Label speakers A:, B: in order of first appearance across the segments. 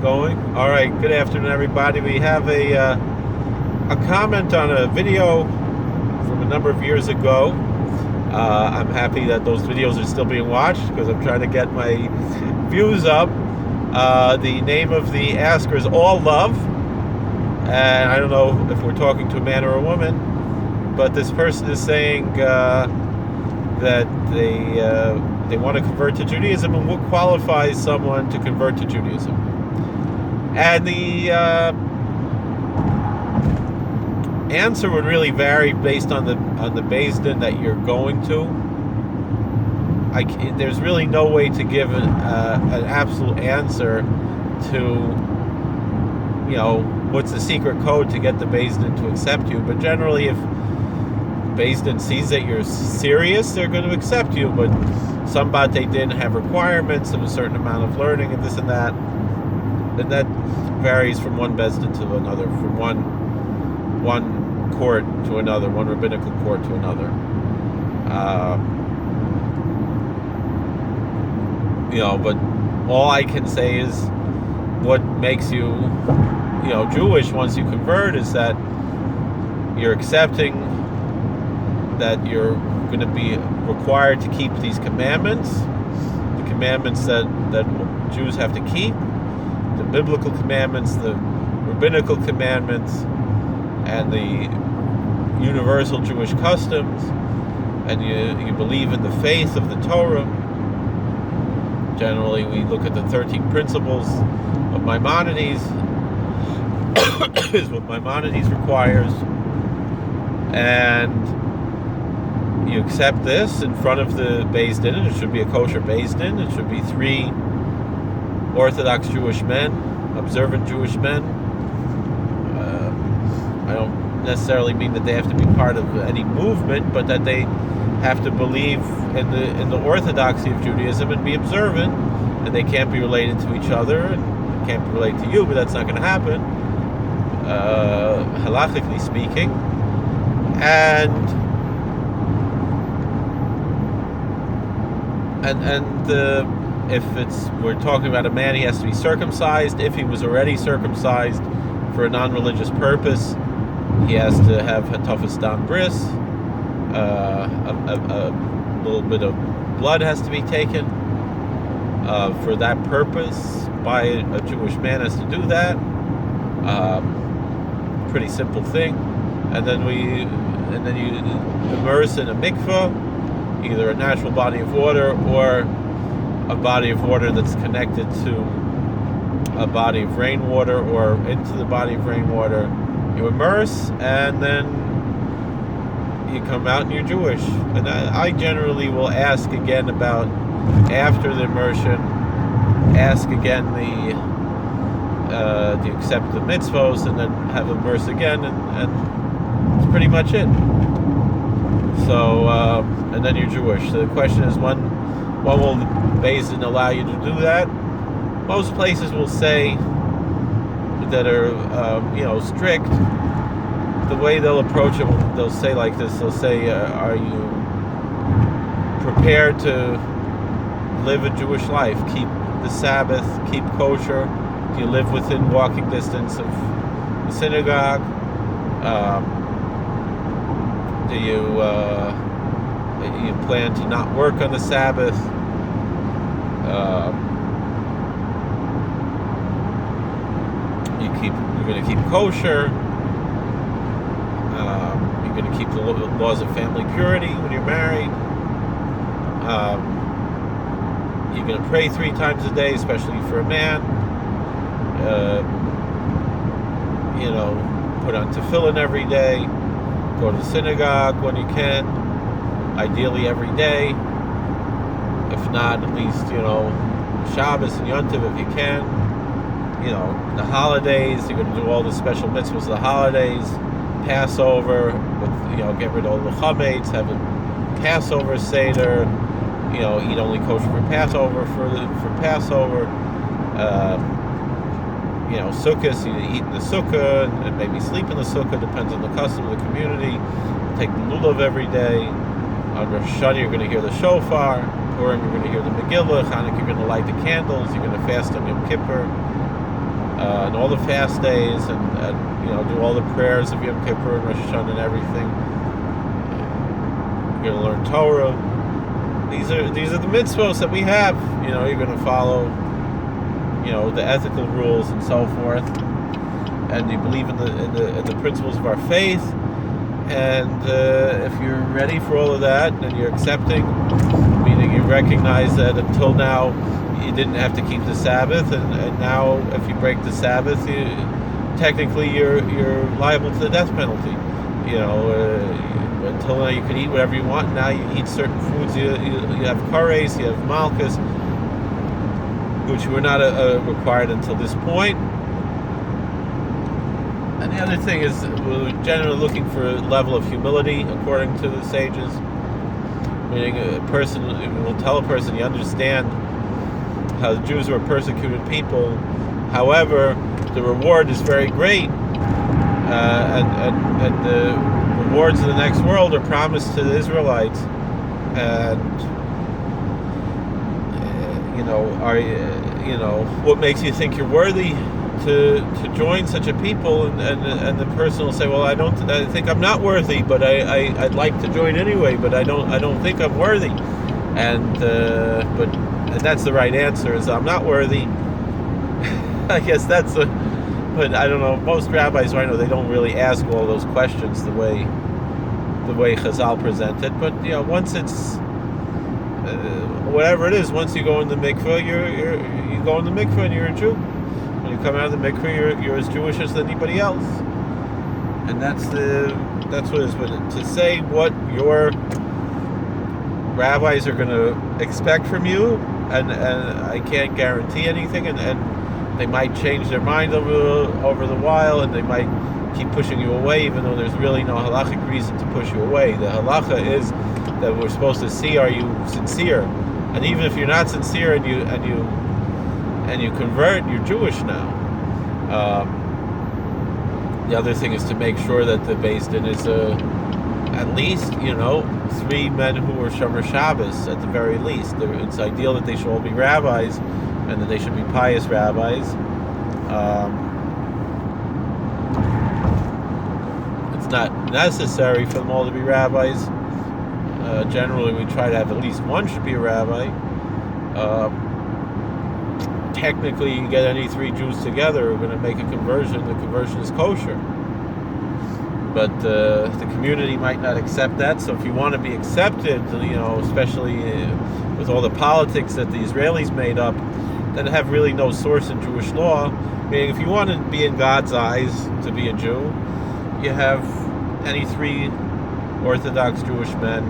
A: going? All right. Good afternoon, everybody. We have a comment on a video from a number of years ago. I'm happy that those videos are still being watched because I'm trying to get my views up. The name of the asker is All Love, and I don't know if we're talking to a man or a woman, but this person is saying that they want to convert to Judaism, and what qualifies someone to convert to Judaism. And the answer would really vary based on the Beis-Din that you're going to. There's really no way to give an absolute answer to, what's the secret code to get the Beis-Din to accept you. But generally, if Beis-Din sees that you're serious, they're going to accept you. But some Batei Din have requirements of a certain amount of learning and this and that varies from one Beis-Din to another, from one court to another, one rabbinical court to another. But all I can say is what makes you, Jewish once you convert is that you're accepting that you're going to be required to keep these commandments, the commandments that Jews have to keep, the biblical commandments, the rabbinical commandments, and the universal Jewish customs, and you believe in the faith of the Torah. Generally, we look at the 13 principles of Maimonides, is what Maimonides requires, and you accept this in front of the Beis-Din, and it should be a kosher Beis-Din. It should be 3 Orthodox Jewish men, observant Jewish men. I don't necessarily mean that they have to be part of any movement, but that they have to believe in the orthodoxy of Judaism and be observant, and they can't be related to each other, and can't be related to you, but that's not going to happen, halachically speaking. And if we're talking about a man, he has to be circumcised. If he was already circumcised for a non-religious purpose, he has to have hatafas dam bris. A little bit of blood has to be taken for that purpose. By a Jewish man has to do that. Pretty simple thing. And then you immerse in a mikveh, either a natural body of water or a body of water that's connected to a body of rainwater or into the body of rainwater. You immerse, and then you come out and you're Jewish. And I generally will ask again about, after the immersion, ask again do you accept the mitzvos, and then have immerse again, and that's pretty much it. So, and then you're Jewish. So the question is, when will the Beis-Din allow you to do that? Most places will say that are, strict. The way they'll approach it, they'll say like this. They'll say, are you prepared to live a Jewish life? Keep the Sabbath, keep kosher? Do you live within walking distance of the synagogue? Do you plan to not work on the Sabbath? You're going to keep kosher. You're going to keep the laws of family purity when you're married. You're going to pray 3 times a day, especially for a man. Put on tefillin every day. Go to the synagogue when you can. Ideally every day. If not, at least, Shabbos and Yom Tov if you can. The holidays, you're going to do all the special mitzvahs of the holidays. Passover, get rid of all the chametz, have a Passover Seder, eat only kosher for Passover, for Passover. Sukkahs, you eat in the sukkah and maybe sleep in the sukkah, depends on the custom of the community. Take the lulav every day. On Rosh Hashanah, you're going to hear the shofar. Purim, you're going to hear the Megillah. Hanukkah, you're going to light the candles. You're going to fast on Yom Kippur. and all the fast days, and do all the prayers of Yom Kippur and Rosh Hashanah and everything. You're going to learn Torah. These are the mitzvos that we have. You're going to follow, the ethical rules and so forth, and you believe in the principles of our faith. And if you're ready for all of that, and you're accepting, meaning you recognize that until now you didn't have to keep the Sabbath, and now if you break the Sabbath, technically you're liable to the death penalty. Until now you could eat whatever you want. Now you eat certain foods. You have kares, you have malchus, which were not required until this point. And the other thing is, we're generally looking for a level of humility, according to the sages. Meaning, a person will tell a person, you understand how the Jews were a persecuted people. However, the reward is very great, and the rewards of the next world are promised to the Israelites. And what makes you think you're worthy to join such a people? And the person will say, well, I think I'm not worthy, but I'd like to join anyway, but I don't think I'm worthy. And that's the right answer, is I'm not worthy. I guess but I don't know, most rabbis right now, they don't really ask all those questions the way Chazal present it. But once it's whatever it is, once you go in the mikveh, you go in the mikveh and you're a Jew. When you come out of the mikveh, you're as Jewish as anybody else. And that's what it is. But to say what your rabbis are going to expect from you, and I can't guarantee anything, and they might change their mind over the while, and they might keep pushing you away, even though there's really no halachic reason to push you away. The halacha is that we're supposed to see, are you sincere? And even if you're not sincere and you convert, you're Jewish now. The other thing is to make sure that the Beis Din is at least 3 men who are Shomer Shabbos at the very least. It's ideal that they should all be rabbis, and that they should be pious rabbis. It's not necessary for them all to be rabbis. Generally, we try to have at least one should be a rabbi. Technically, you get any 3 Jews together who are going to make a conversion. The conversion is kosher. But the community might not accept that. So if you want to be accepted, especially with all the politics that the Israelis made up, that have really no source in Jewish law. Meaning, if you want to be in God's eyes to be a Jew, you have any 3 Orthodox Jewish men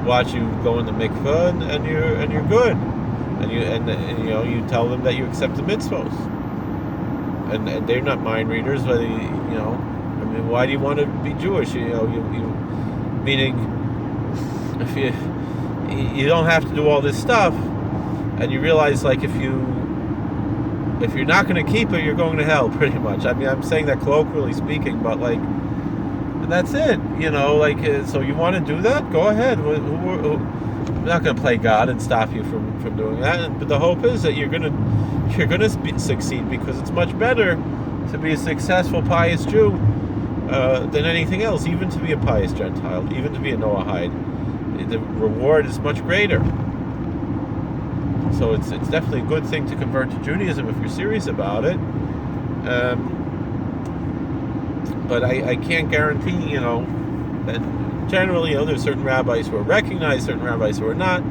A: watch you go in the mikveh, and you're good, and you tell them that you accept the mitzvos, and they're not mind readers. Whether why do you want to be Jewish? Meaning, if you don't have to do all this stuff. And you realize, like, if you're not going to keep it, you're going to hell, pretty much. I mean, I'm saying that colloquially speaking, but and that's it. So you want to do that? Go ahead. We're not going to play God and stop you from doing that. But the hope is that you're going to succeed, because it's much better to be a successful pious Jew than anything else. Even to be a pious Gentile, even to be a Noahide, the reward is much greater. So it's definitely a good thing to convert to Judaism if you're serious about it. But I can't guarantee, that generally, there's certain rabbis who are recognized, certain rabbis who are not.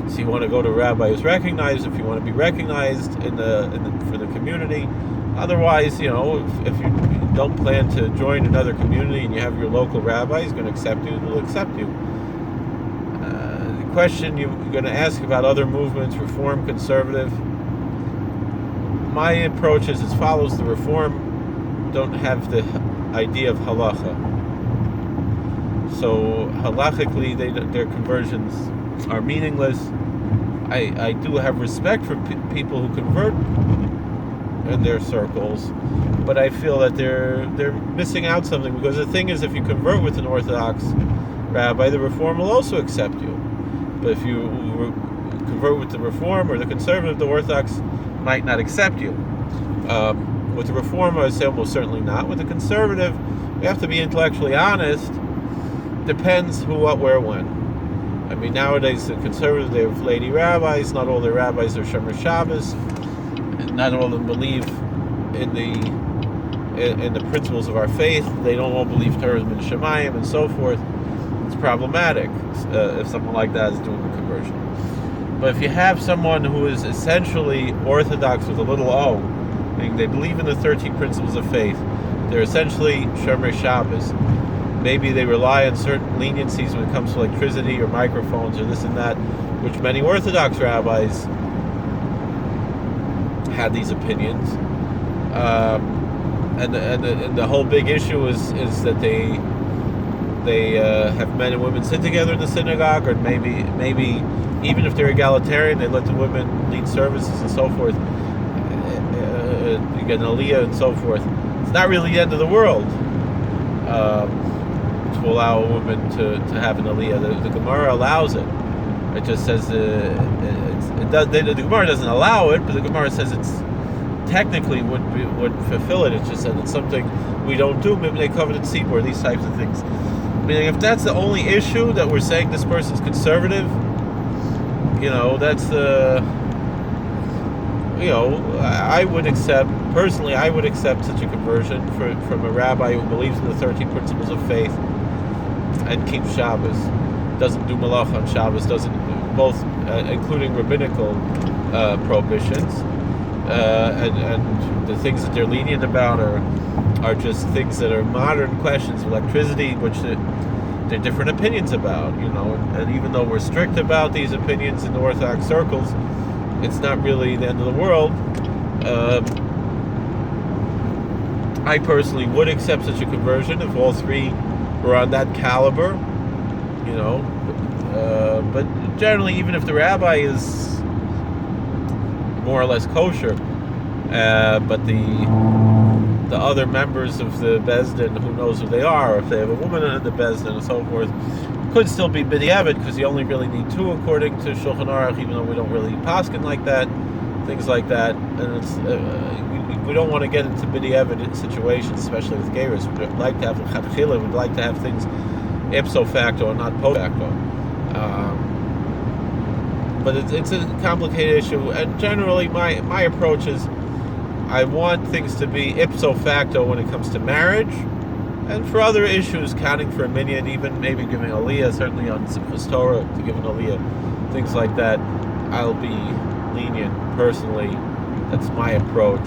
A: So you want to go to a rabbi who's recognized if you want to be recognized for the community. Otherwise, if you don't plan to join another community and you have your local rabbi who's going to accept you, will accept you. Question you're going to ask about other movements, Reform, Conservative. My approach is as follows: the Reform don't have the idea of halacha, so halachically their conversions are meaningless. I do have respect for people who convert in their circles, but I feel that they're missing out something, because the thing is, if you convert with an Orthodox rabbi, the Reform will also accept you. But if you convert with the Reform or the Conservative, the Orthodox might not accept you. With the reformer, I say almost certainly not. With the conservative, we have to be intellectually honest. Depends who, what, where, when. I mean, nowadays the conservatives, they have lady rabbis. Not all their rabbis are Shomer Shabbos. Not all of them believe in the principles of our faith. They don't all believe Torah is min Shemayim and so forth. It's problematic if someone like that is doing a conversion. But if you have someone who is essentially orthodox with a little o, meaning they believe in the 13 principles of faith, they're essentially Shomer Shabbos. Maybe they rely on certain leniencies when it comes to electricity or microphones or this and that, which many Orthodox rabbis had these opinions. And the whole big issue is that they have men and women sit together in the synagogue, or maybe even if they're egalitarian, they let the women lead services and so forth. You get an aliyah and so forth. It's not really the end of the world to allow a woman to have an aliyah. The Gemara allows it. It just says the Gemara doesn't allow it, but the Gemara says it's technically would fulfill it. It's just that it's something we don't do. Maybe they covered in seaboard, these types of things. Meaning, if that's the only issue that we're saying this person's conservative, that's the. I would accept such a conversion from a rabbi who believes in the 13 principles of faith and keeps Shabbos, doesn't do malach on Shabbos, doesn't both, including rabbinical prohibitions, and the things that they're lenient about are just things that are modern questions of electricity, which there are different opinions about, and even though we're strict about these opinions in the Orthodox circles, it's not really the end of the world. I personally would accept such a conversion if all three were on that caliber, but generally, even if the rabbi is more or less kosher, but the other members of the Bezdin, who knows who they are, if they have a woman in the Bezdin and so forth, could still be b'diavad, because you only really need two according to Shulchan Aruch, even though we don't really paskin like that, things like that. And it's we don't want to get into b'diavad situations, especially with geiros. We'd like to have l'chadchila, we'd like to have things ipso facto and not post facto. But it's a complicated issue, and generally my approach is I want things to be ipso facto when it comes to marriage. And for other issues, counting for a minyan, even maybe giving aliyah, certainly on Simchas Torah, to give an aliyah, things like that, I'll be lenient personally. That's my approach.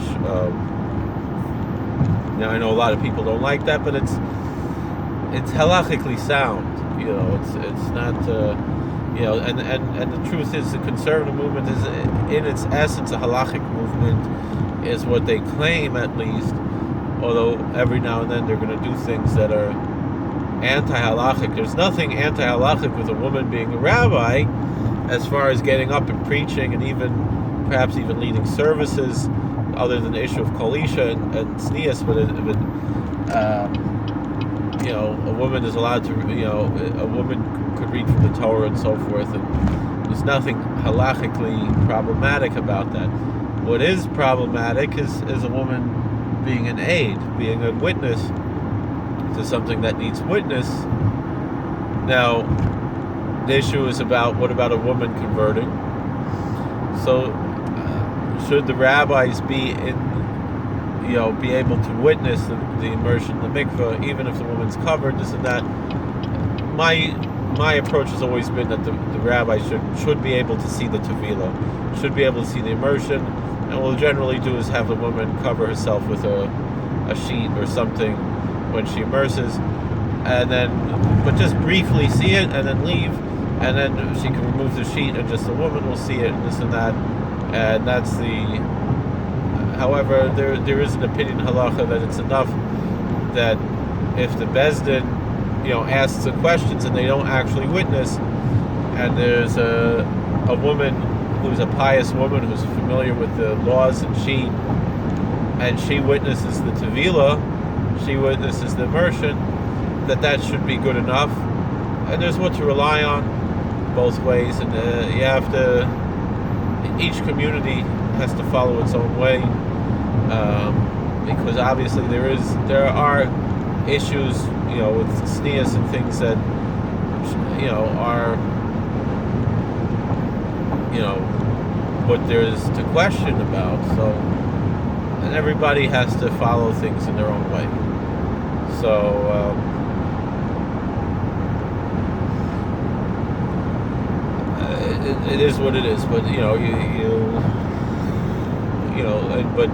A: Now I know a lot of people don't like that, but it's halachically sound. It's not. And the truth is, the conservative movement is, in its essence, a halachic movement, is what they claim at least. Although every now and then they're going to do things that are anti-halachic. There's nothing anti-halachic with a woman being a rabbi, as far as getting up and preaching, and perhaps even leading services, other than the issue of kol isha and tznius. But a woman is allowed to, a woman could read from the Torah and so forth, and there's nothing halachically problematic about that. What is problematic is a woman being an aid, being a witness to something that needs witness. Now, the issue is what about a woman converting? So, should the rabbis be able to witness the immersion in the mikveh, even if the woman's covered, this and that? My approach has always been that the rabbi should be able to see the tevilah, should be able to see the immersion. And what we'll generally do is have the woman cover herself with a sheet or something when she immerses, but just briefly see it and then leave, and then she can remove the sheet and just the woman will see it, and this and that. And that's however, there is an opinion in halacha that it's enough that if the Bezdin, asks the questions and they don't actually witness, and there's a woman who's a pious woman who's familiar with the laws, and she witnesses the tevilah, she witnesses the immersion, that should be good enough. And there's what to rely on both ways, and each community has to follow its own way. because obviously there are issues, with sneas and things that, are, what there is to question about. So, and everybody has to follow things in their own way. So, it is what it is. But but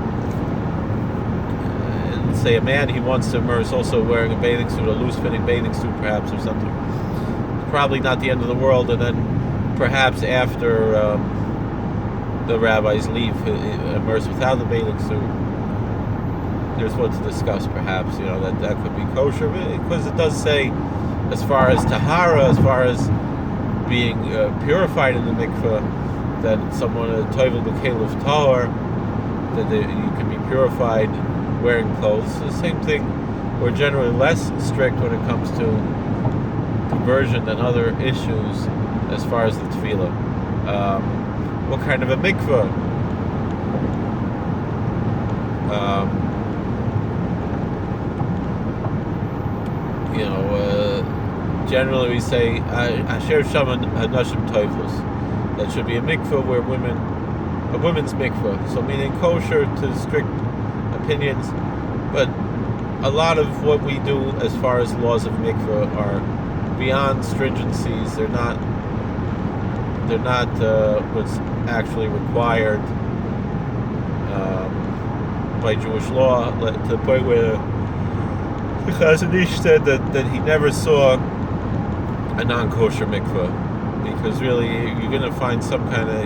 A: say a man, he wants to immerse, also wearing a bathing suit, a loose-fitting bathing suit, perhaps, or something. It's probably not the end of the world. And then perhaps after the rabbis leave, immerse without the bathing suit, there's what to discuss, perhaps. That could be kosher, because it does say, as far as tahara, as far as being purified in the mikveh, that someone toivel b'kelev tahor, that you can be purified wearing clothes. The same thing. We're generally less strict when it comes to conversion than other issues as far as the tefillah. What kind of a mikveh? Generally we say asher shaman hanashim toivlos. That should be a mikveh where a women's mikveh. So meaning kosher to strict opinions, but a lot of what we do as far as laws of mikveh are beyond stringencies. They're not what's actually required by Jewish law, to the point where the Chazon Ish said that he never saw a non-kosher mikveh, because really you're going to find some kind of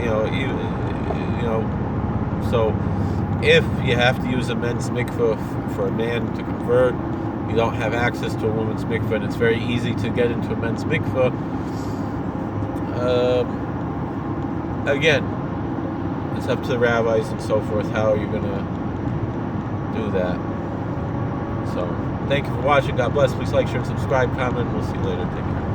A: so if you have to use a men's mikveh for a man to convert, you don't have access to a woman's mikveh, and it's very easy to get into a men's mikveh. Again, it's up to the rabbis and so forth how you're going to do that. So, thank you for watching. God bless. Please like, share, and subscribe, comment. We'll see you later. Take care.